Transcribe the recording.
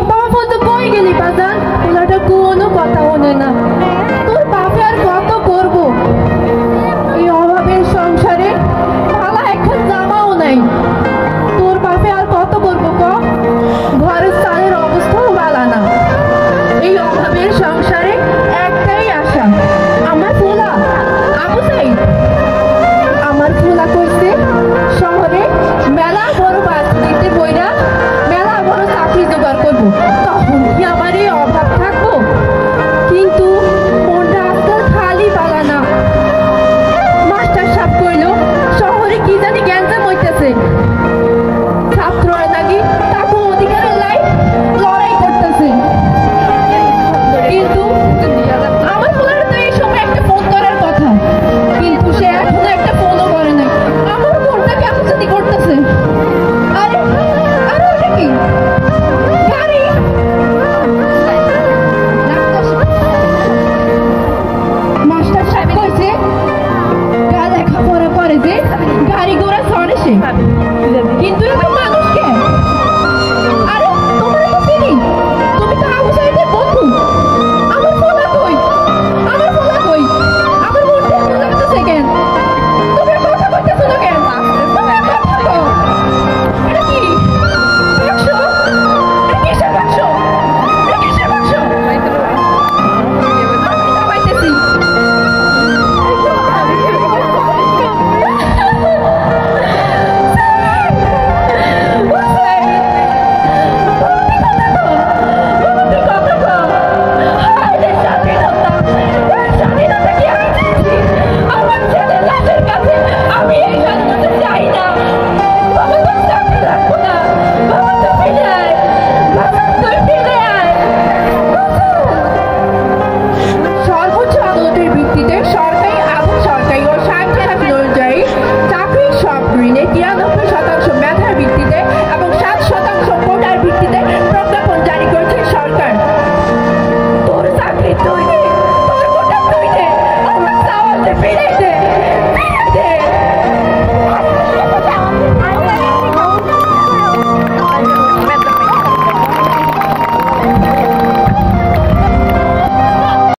তোমার ফোন তো কই গেলি বাজান? ওলাটা কোনো কথা হনে না। তোর বাপে আর কত করবো? এই অভাবের সংসারে ভালো একটা জামাও নাই। তোর বাপে আর কত করবো ক? ঘরের চালের অবস্থাও ভালো না। এই অভাবের সংসারে একটাই আশা, আমার ফুলা আবু সাইদ। আমার ফুলা করছে শহরে মেলা বড় বাস দিতে বইরা মেলা বড় চাকরি জোগাড় করবো। তখন কি আমার এই